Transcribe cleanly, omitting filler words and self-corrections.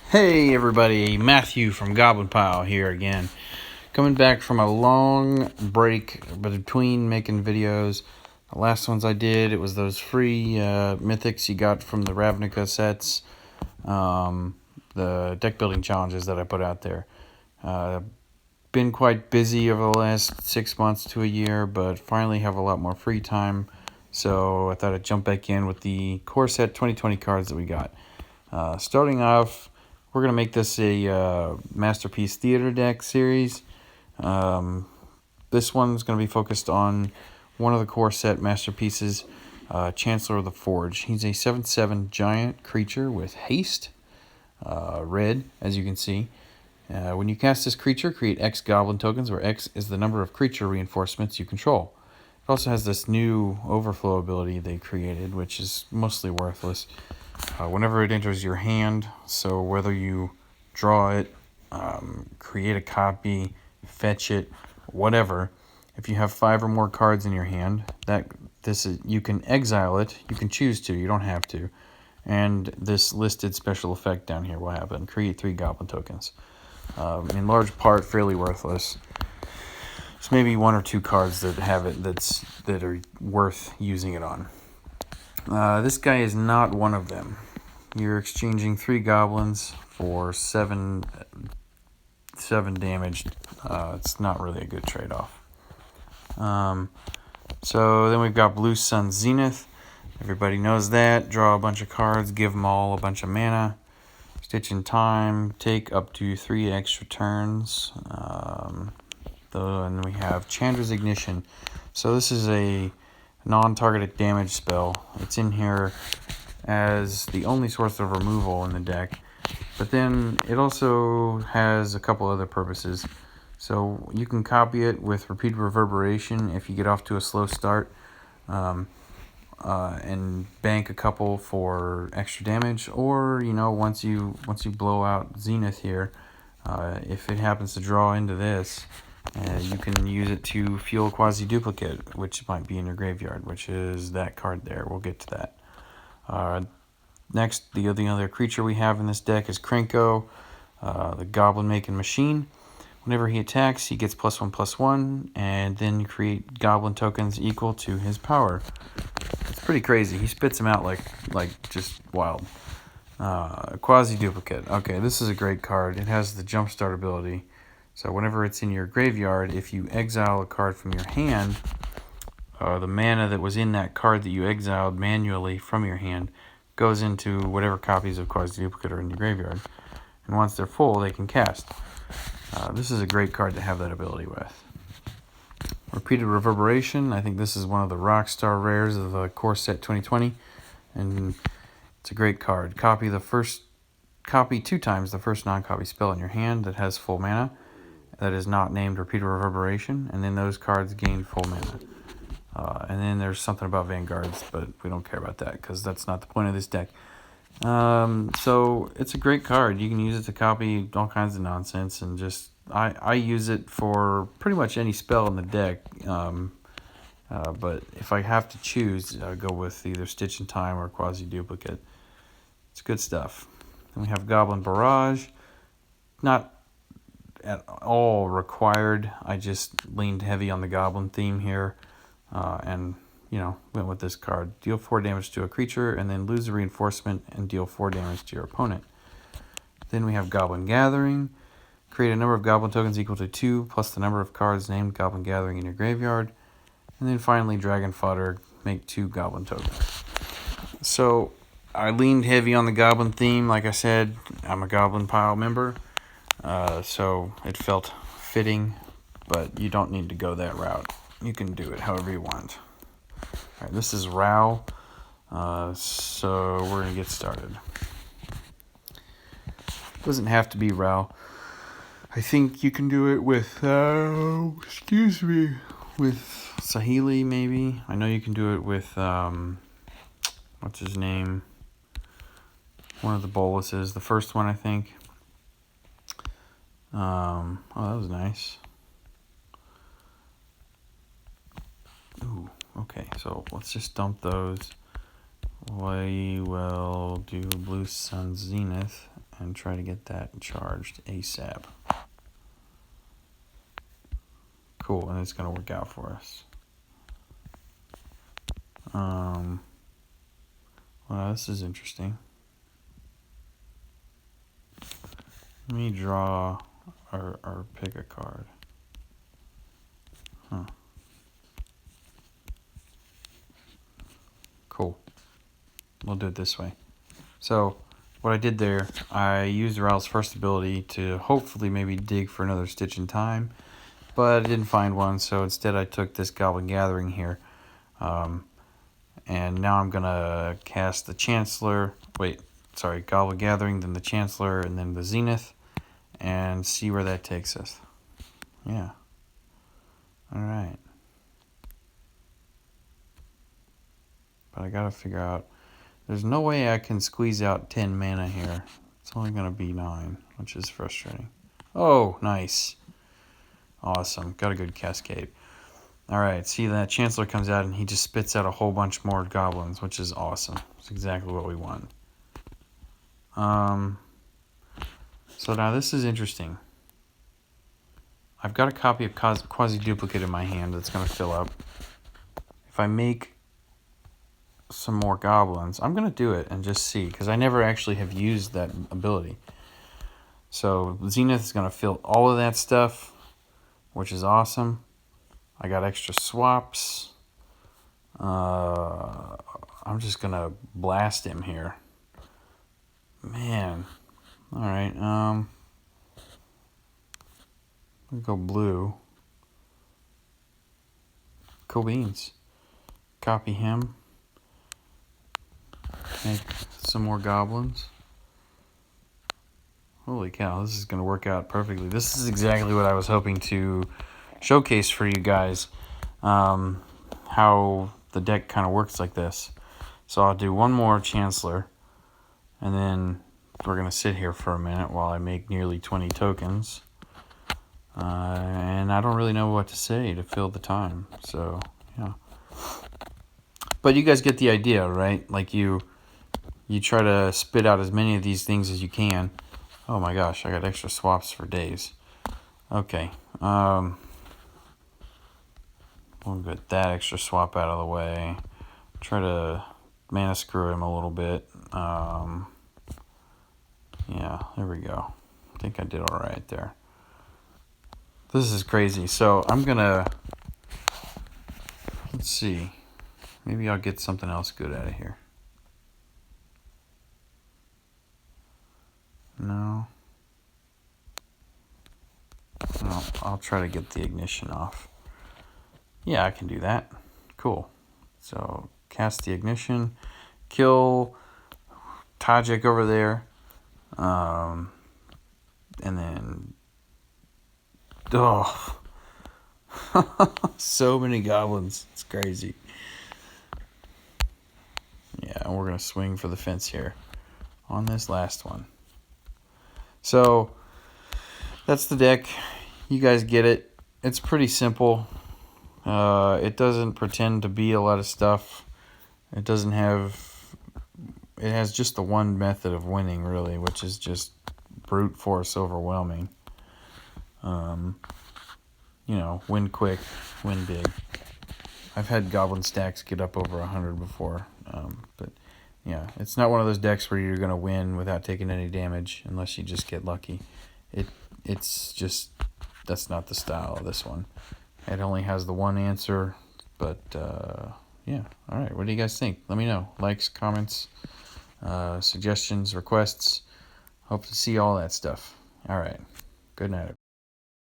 Hey everybody, Matthew from Goblin Pile here again. Coming back from a long break between making videos. The last ones I did, it was those free mythics you got from the Ravnica sets. The deck building challenges that I put out there. Been quite busy over the last 6 months to a year, but finally have a lot more free time. So I thought I'd jump back in with the core set 2020 cards that we got. Starting off, we're going to make this a Masterpiece Theater deck series. This one's going to be focused on one of the core set masterpieces, Chancellor of the Forge. He's a 7/7 giant creature with haste, red, as you can see. When you cast this creature, create X goblin tokens, where X is the number of creature reinforcements you control. It also has this new overflow ability they created, which is mostly worthless. Whenever it enters your hand, so whether you draw it, create a copy, fetch it, whatever, if you have 5 or more cards in your hand, you can exile it. You can choose to. You don't have to. And this listed special effect down here will happen. Create 3 goblin tokens. In large part, fairly worthless. There's maybe 1 or 2 cards that have it that are worth using it on. This guy is not one of them. You're exchanging 3 goblins for 7 damage. It's not really a good trade-off. So then we've got Blue Sun Zenith. Everybody knows that. Draw a bunch of cards, give them all a bunch of mana. Stitch in Time, take up to 3 extra turns. And we have Chandra's Ignition. So this is a non-targeted damage spell. It's in here as the only source of removal in the deck, but then it also has a couple other purposes. So you can copy it with Repeated Reverberation if you get off to a slow start, and bank a couple for extra damage, or once you blow out Zenith here, if it happens to draw into this, you can use it to fuel Quasi-Duplicate, which might be in your graveyard, which is that card there. We'll get to that. Next, the other creature we have in this deck is Krenko, the Goblin-making machine. Whenever he attacks, he gets +1/+1, and then you create goblin tokens equal to his power. It's pretty crazy. He spits them out like just wild. Quasi-Duplicate. Okay, this is a great card. It has the Jumpstart ability. So whenever it's in your graveyard, if you exile a card from your hand, the mana that was in that card that you exiled manually from your hand goes into whatever copies of Quasi-Duplicate are in your graveyard. And once they're full, they can cast. This is a great card to have that ability with. Repeated Reverberation. I think this is one of the Rockstar rares of the core set 2020. And it's a great card. Copy 2 times the first non-copy spell in your hand that has full mana. That is not named Repeated Reverberation, and then those cards gain full mana. And then there's something about Vanguards, but we don't care about that because that's not the point of this deck. So it's a great card. You can use it to copy all kinds of nonsense, and just I use it for pretty much any spell in the deck. But if I have to choose, I'll go with either Stitch in Time or Quasi-Duplicate. It's good stuff. Then we have Goblin Barrage. Not at all required. I just leaned heavy on the goblin theme here, and went with this card. Deal 4 damage to a creature and then lose a reinforcement and deal 4 damage to your opponent. Then we have Goblin Gathering. Create a number of goblin tokens equal to 2 plus the number of cards named Goblin Gathering in your graveyard. And then finally Dragon Fodder. Make 2 goblin tokens. So I leaned heavy on the goblin theme. Like I said, I'm a Goblin Pile member. So it felt fitting, but you don't need to go that route. You can do it however you want. Alright, this is Rao, so we're going to get started. Doesn't have to be Rao. I think you can do it with, with Sahili maybe. I know you can do it with, what's his name? One of the boluses, the first one I think. Oh, that was nice. Ooh, okay, so let's just dump those. We will do Blue Sun Zenith and try to get that charged ASAP. Cool, and it's going to work out for us. Well, this is interesting. Let me draw or pick a card. Cool. We'll do it this way. So, what I did there, I used Ralph's first ability to hopefully maybe dig for another Stitch in Time, but I didn't find one, so instead I took this Goblin Gathering here. And now I'm going to cast the Chancellor, Goblin Gathering, then the Chancellor, and then the Zenith, and see where that takes us. Yeah. Alright. But I gotta figure out, there's no way I can squeeze out 10 mana here. It's only gonna be 9, which is frustrating. Oh, nice. Awesome. Got a good cascade. Alright, see that Chancellor comes out and he just spits out a whole bunch more goblins, which is awesome. It's exactly what we want. So now this is interesting. I've got a copy of Quasi-Duplicate in my hand that's going to fill up. If I make some more goblins, I'm going to do it and just see, because I never actually have used that ability. So Zenith is going to fill all of that stuff, which is awesome. I got extra swaps. I'm just going to blast him here. Man. Alright, we'll go blue. Cool beans. Copy him. Make some more goblins. Holy cow, this is going to work out perfectly. This is exactly what I was hoping to showcase for you guys. How the deck kind of works like this. So I'll do one more Chancellor. And then we're going to sit here for a minute while I make nearly 20 tokens. And I don't really know what to say to fill the time. So, yeah. But you guys get the idea, right? Like you try to spit out as many of these things as you can. Oh my gosh, I got extra swaps for days. Okay. We'll get that extra swap out of the way. Try to mana screw him a little bit. Yeah, there we go. I think I did all right there. This is crazy. So I'm going to, let's see. Maybe I'll get something else good out of here. No. No, I'll try to get the ignition off. Yeah, I can do that. Cool. So cast the ignition. Kill Tajik over there. And then... Oh. So many goblins. It's crazy. Yeah, and we're going to swing for the fence here on this last one. So, that's the deck. You guys get it. It's pretty simple. It doesn't pretend to be a lot of stuff. It doesn't have... It has just the one method of winning, really, which is just brute force overwhelming. You know, win quick, win big. I've had goblin stacks get up over 100 before, but yeah, it's not one of those decks where you're going to win without taking any damage unless you just get lucky. It's just, that's not the style of this one. It only has the one answer, but yeah. All right, what do you guys think? Let me know. Likes, comments, suggestions, requests. Hope to see all that stuff. All right, good night.